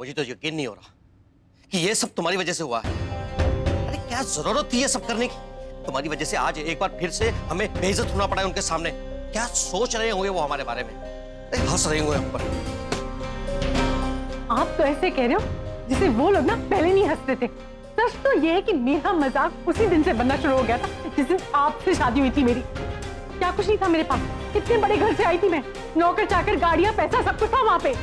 मुझे तो यकीन नहीं हो रहा कि ये सब तुम्हारी वजह से हुआ है। अरे क्या जरूरत थी ये सब करने की? तुम्हारी वजह से आज एक बार फिर से हमें बेइज्जत होना पड़ा है उनके सामने। क्या सोच रहे होंगे वो हमारे बारे में? हंस रहे होंगे हम पर। आप तो ऐसे कह रहे हो जिसे वो लोग ना पहले नहीं हंसते थे। सच तो ये है कि मेरा मजाक उसी दिन से बनना शुरू हो गया था जिस दिन आपसे शादी हुई थी मेरी। क्या कुछ नहीं था मेरे पास, कितने बड़े घर से आई थी मैं, नौकर चाकर, गाड़ियां, पैसा सब कुछ था वहाँ पे।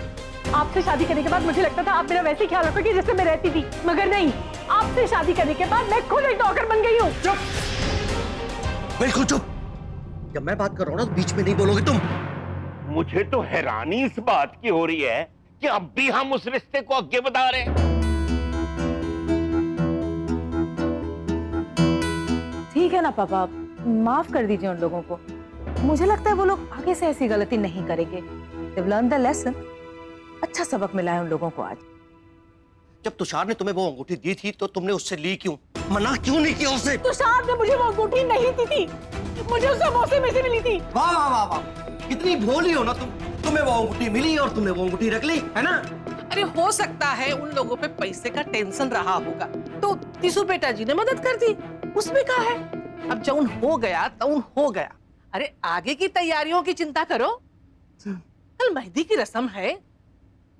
आपसे शादी करने के बाद मुझे लगता था आप मेरा वैसे ही ख्याल रखोगे जैसे मैं रहती थी, मगर नहीं। आपसे शादी करने के बाद मैं खुद एक नौकर बन गई हूँ। चुप, बिल्कुल चुप। जब मैं बात कर रहा हूँ ना बीच में नहीं बोलोगे तुम। मुझे तो हैरानी इस बात की हो रही है कि अब भी हम उस रिश्ते को आगे बढ़ा रहे हैं। ठीक है ना पापा, माफ कर दीजिए उन लोगों को। मुझे लगता है वो लोग आगे से ऐसी गलती नहीं करेंगे। They've learned the lesson। अच्छा सबक मिला है उन लोगों को आज। जब तुषार ने तुम्हें वो अंगूठी दी थी तो तुमने उससे ली क्यों? मना क्यों नहीं किया उससे? तुषार ने मुझे वो अंगूठी नहीं दी थी, मुझे उससे मौसी में से मिली थी। वाह वाह वाह वाह, कितनी भोली हो ना तुम। तुम्हें वो अंगूठी मिली और तुमने वो अंगूठी रख ली, है ना? अरे हो सकता है उन लोगों पे पैसे का टेंशन रहा होगा तो तीसू बेटा जी ने मदद कर दी, उसमें क्या है। अब जौन हो गया तौन हो गया। अरे आगे की तैयारियों की चिंता करो। कल मेहंदी की रस्म है,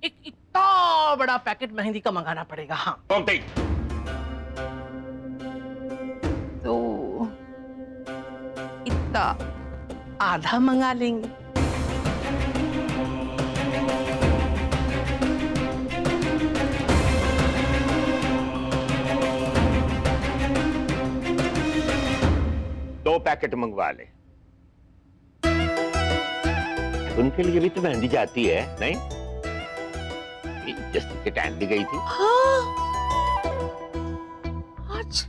एक इतना बड़ा पैकेट मेहंदी का मंगाना पड़ेगा। हाँ तो इतना आधा मंगा लेंगे। दो पैकेट मंगवा ले। उनके लिए भी तो मेहंदी जाती है नहीं? जैसे कि टाइम भी गई थी। हाँ, आज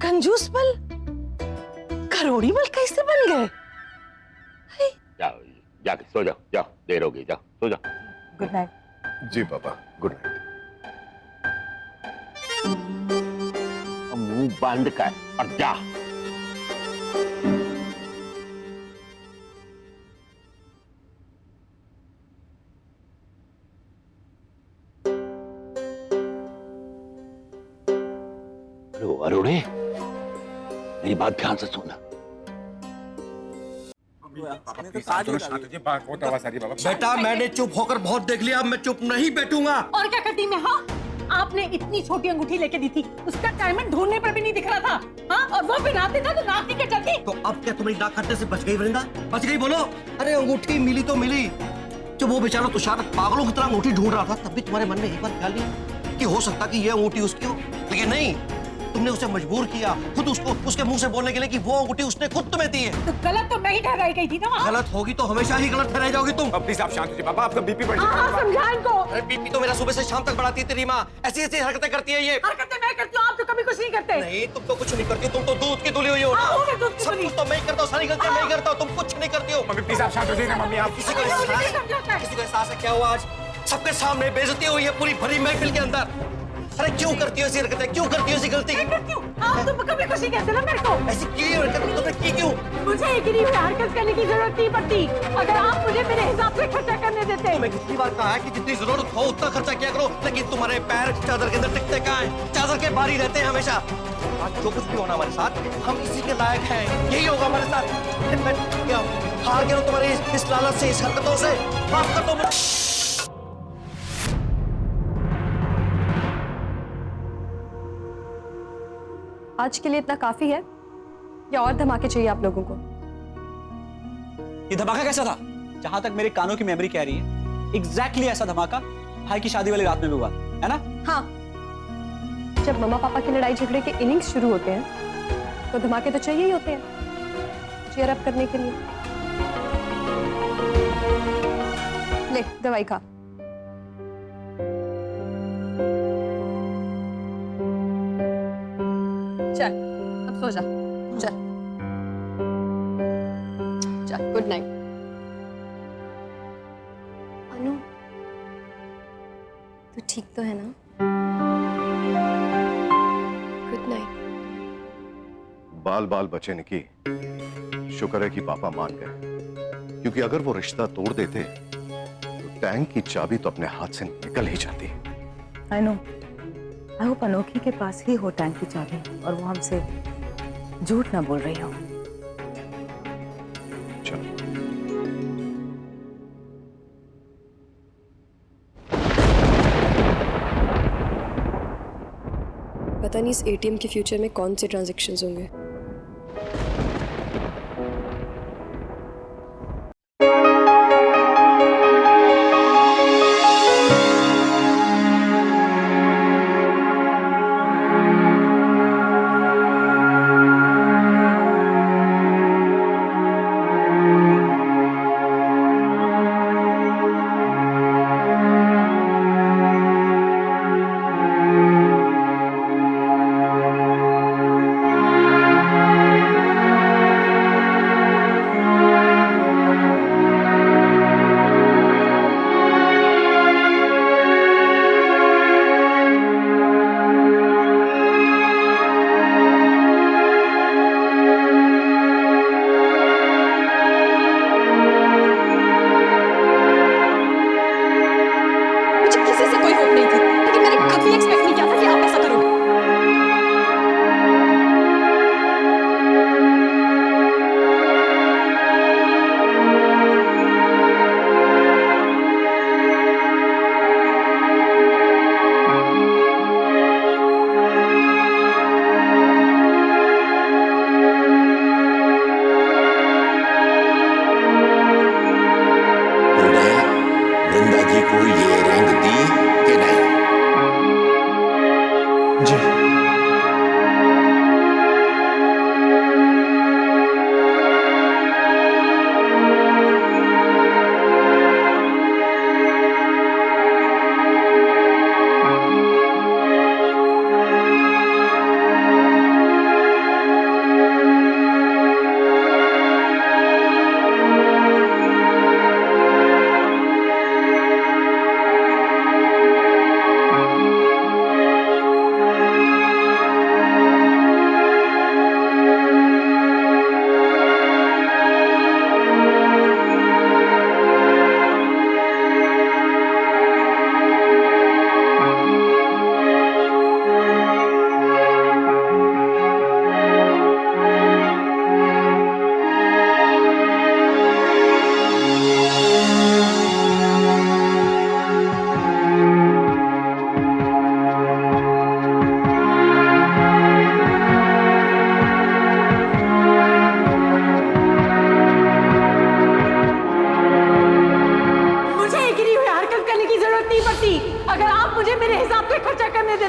कंजूस बल करोड़ी बल कैसे बन गए? जाओ जाके सो जाओ, जाओ देर हो गई, जाओ सो जाओ। Good night. जी पापा, गुड नाइट। मुंह बंद कर और जा। अरुणे, मेरी बात ध्यान से सुनना। बेटा मैंने चुप होकर बहुत देख लिया, अब मैं चुप नहीं बैठूंगा। और क्या करती मैं? हाँ, आपने इतनी छोटी अंगूठी लेके दी थी, उसका डायमंड ढूंढने पर भी नहीं दिख रहा था। हाँ, और वो पहनाते था तो नाक निकल जाती। तो अब क्या तुम्हारी नाक कटने से बच गई वृंदा? बच गई बोलो। अरे अंगूठी मिली तो मिली। जब वो बेचारा तुषार पागलों की तरह अंगूठी ढूंढ रहा था तब भी तुम्हारे मन में एक बार ख्याल नहीं कि हो सकता कि ये अंगूठी उसकी हो, लेकिन नहीं, तुमने उसे मजबूर किया खुद उसको उसके मुंह से बोलने के लिए कि वो अंगूठी उसने खुद तुम्हें दी है। तो गलत तो मैं ही ठहराई गई थी ना वहाँ। गलत होगी तो हमेशा ही गलत ठहराई जाओगी तुम। प्लीज आप शांत हो जाइए पापा, आपका बीपी बढ़ हाँ, जाएगा। समझा इनको। अरे बीपी तो मेरा सुबह से शाम तक बढ़ाती है तेरी माँ। ऐसी ऐसी हरकतें करती है ये। हरकतें मैं करती हूँ, आप तो कभी कुछ नहीं करते। नहीं, तुम तो कुछ नहीं करती, तुम तो दूध की धुली हुई हो ना। हाँ, मैं दूध की सब धुली। कुछ तो मैं ही करता हूँ, सारी गलतियां मैं ही करता हूँ, तुम कुछ नहीं करती हो। मम्मी प्लीज आप शांत हो जाइए ना मम्मी, आप किसी को एहसास है क्या हुआ आज? सबके सामने बेइज्जती हुई है पूरी भरी महफिल के अंदर। अरे क्यों करती हो ऐसी हरकतें, क्यों करती हो ऐसी गलती? मैं करती हूँ, आप तो कभी कुछ नहीं कहते ना मेरे को। ऐसी की हरकत तुमने की क्यों? मुझे एक ही हरकत करने की जरूरत नहीं पड़ती अगर आप मुझे मेरे हिसाब से खर्चा करने देते। तुम्हें कितनी बार कहा है कि जितनी जरूरत हो उतना खर्चा किया करो, लेकिन तुम्हारे पैर चादर के अंदर टिकते कहाँ हैं? चादर के बाहर ही रहते हैं हमेशा। आज जो कुछ भी होना हमारे साथ, हम इसी के लायक हैं, यही होगा हमारे साथ। लेकिन मैं क्या हार गया हूँ तुम्हारी इस लालच से, इस हरकतों से। माफ कर दो मुझे। आज के लिए इतना काफी है या और धमाके चाहिए आप लोगों को? ये धमाका कैसा था? जहां तक मेरे कानों की मेमोरी कह रही है, एग्जैक्टली ऐसा धमाका भाई की शादी वाली रात में भी हुआ, है ना? हाँ, जब मम्मा पापा की लड़ाई झगड़े के इनिंग्स शुरू होते हैं तो धमाके तो चाहिए ही होते हैं चीयर अप करने के लिए। ले दवाई खा। चल अब सो जा, चल चल, गुड नाइट। अनु, तू ठीक तो है ना? Good night. बाल बाल बचे निकी, शुक्र है कि पापा मान गए, क्योंकि अगर वो रिश्ता तोड़ देते तो टैंक की चाबी तो अपने हाथ से निकल ही जाती। आई नो, आई होप अनोखी के पास ही हो टैंक की चाबी और वो हमसे झूठ ना बोल रही हो। चलो। पता नहीं इस एटीएम के फ्यूचर में कौन से ट्रांजैक्शंस होंगे।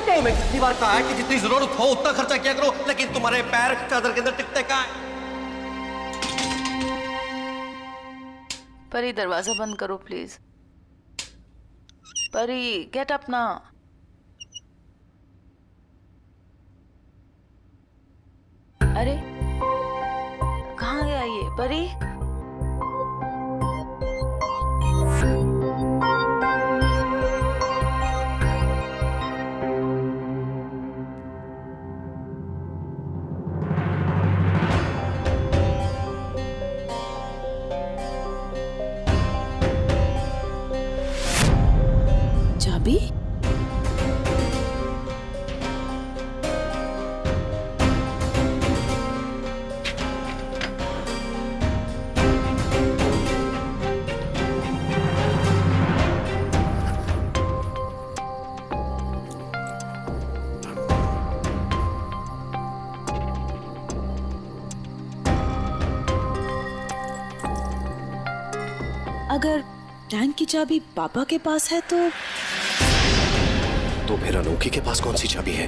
तुम्हें कितनी बार कहा है कि जितनी जरूरत हो उतना खर्चा किया करो, लेकिन तुम्हारे पैर चादर के अंदर टिकते कहाँ हैं? परी दरवाजा बंद करो प्लीज। परी गेट अप ना। अरे कहाँ गया ये परी? चाबी? अगर टैंक की चाबी पापा के पास है तो फिर अनोखी के पास कौन सी चाबी है?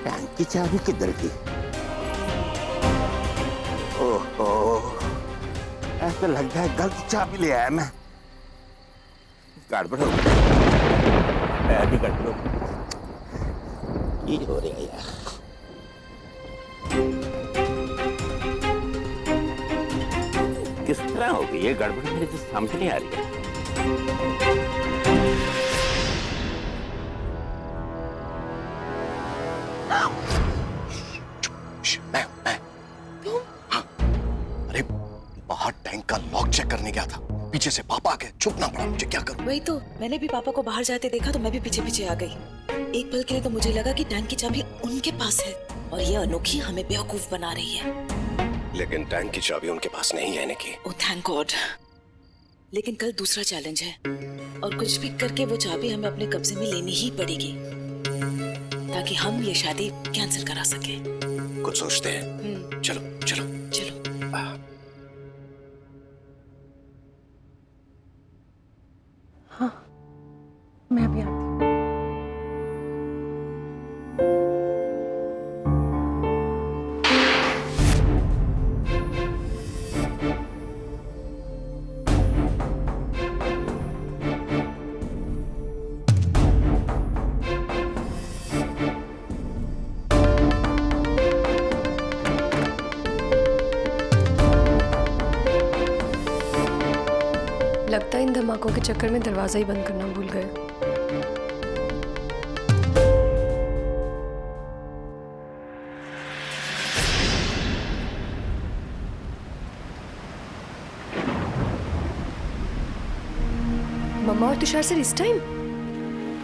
टैंक की चाबी किधर की? ओहो, ऐसा लगता है गलत चाबी ले आया मैं। गड़बड़ हो गई, गड़बड़ ये हो रहा है यार। किस तरह हो गई ये गड़बड़, मेरे तो समझ नहीं आ रही है। मैं हाँ। अरे बाहर टैंक पीछे से पापा आ गए, छुपना पड़ा मुझे, क्या करूं? वही तो, मैंने भी पापा को बाहर जाते देखा तो मैं भी पीछे पीछे आ गई। एक पल के लिए तो मुझे लगा कि टैंक की चाबी उनके पास है और ये अनोखी हमें बेवकूफ बना रही है। लेकिन टैंक की चाबी उनके पास नहीं है निकी। Oh thank God. लेकिन कल दूसरा चैलेंज है और कुछ भी करके वो चाबी हमें अपने कब्जे में लेनी ही पड़ेगी ताकि हम ये शादी कैंसिल करा सके। कुछ सोचते हैं। चलो चलो चलो। हाँ, मैं अभी आती हूँ। लगता है इन धमाकों के चक्कर में दरवाजा ही बंद करना भूल गए। मम्मा और तुषार सर इस टाइम?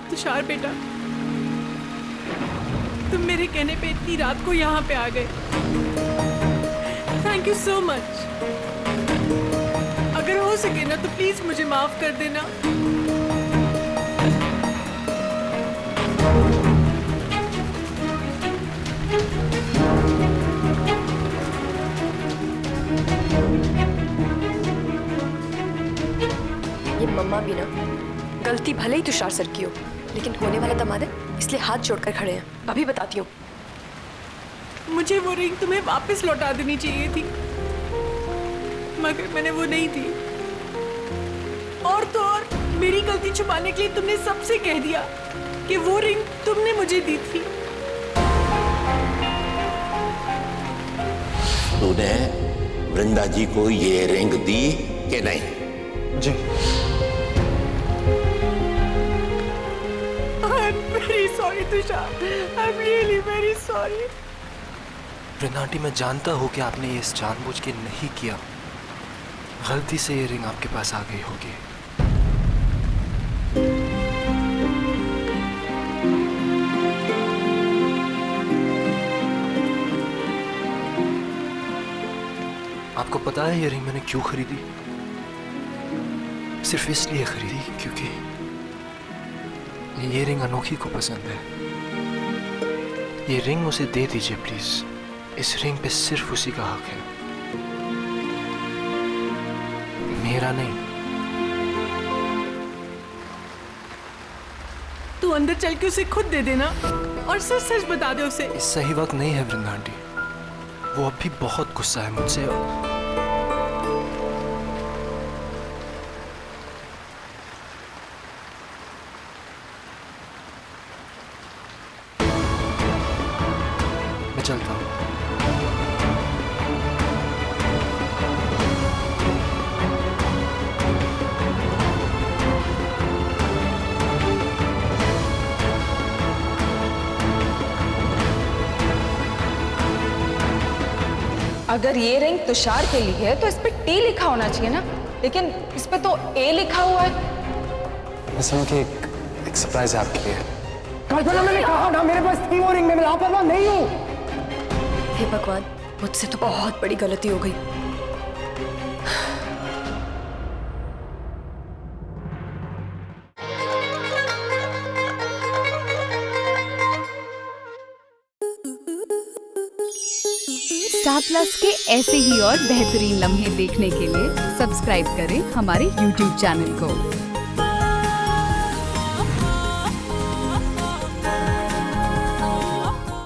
तुषार बेटा, तुम मेरे कहने पे इतनी रात को यहाँ पे आ गए। Thank you so much. अगर हो सके ना तो प्लीज मुझे माफ कर देना। ये मम्मा भी ना, गलती भले ही तुषार सर की हो, लेकिन होने वाला दामाद है, इसलिए हाथ जोड़कर खड़े हैं। अभी बताती हूँ। मुझे वो रिंग तुम्हें वापस लौटा देनी चाहिए थी, मगर मैंने वो नहीं दी। और तो और मेरी गलती छुपाने के लिए तुमने सबसे कह दिया कि वो रिंग तुमने मुझे दी थी। तूने वृंदा जी को ये रिंग दी कि नहीं? जी। I'm very sorry Tushar, I'm really very sorry। Vrinda aunty, मैं जानता हूँ कि आपने ये जानबूझ के नहीं किया। गलती से ये रिंग आपके पास आ गई होगी। आपको पता है ये रिंग मैंने क्यों खरीदी? सिर्फ इसलिए खरीदी क्योंकि ये रिंग अनोखी को पसंद है। ये रिंग उसे दे दीजिए प्लीज। इस रिंग पे सिर्फ उसी का हक है, मेरा नहीं। तू अंदर चल के उसे खुद दे देना और सच सच बता दे उसे। इस सही वक्त नहीं है वृंदा आंटी, वो अब भी बहुत गुस्सा है मुझसे। मैं चलता हूँ। अगर ये रिंग तुषार के लिए है तो इस पे टी लिखा होना चाहिए ना, लेकिन इस पे तो ए लिखा हुआ है। सुनो कि एक सरप्राइज है आपके लिए। कल्पना, मैंने कहा ना मेरे पास थी वो रिंग, मैं लापरवाह नहीं हूँ। हे भगवान, मुझसे तो बहुत बड़ी गलती हो गई। स्टार प्लस के ऐसे ही और बेहतरीन लम्हे देखने के लिए सब्सक्राइब करें हमारे YouTube चैनल को।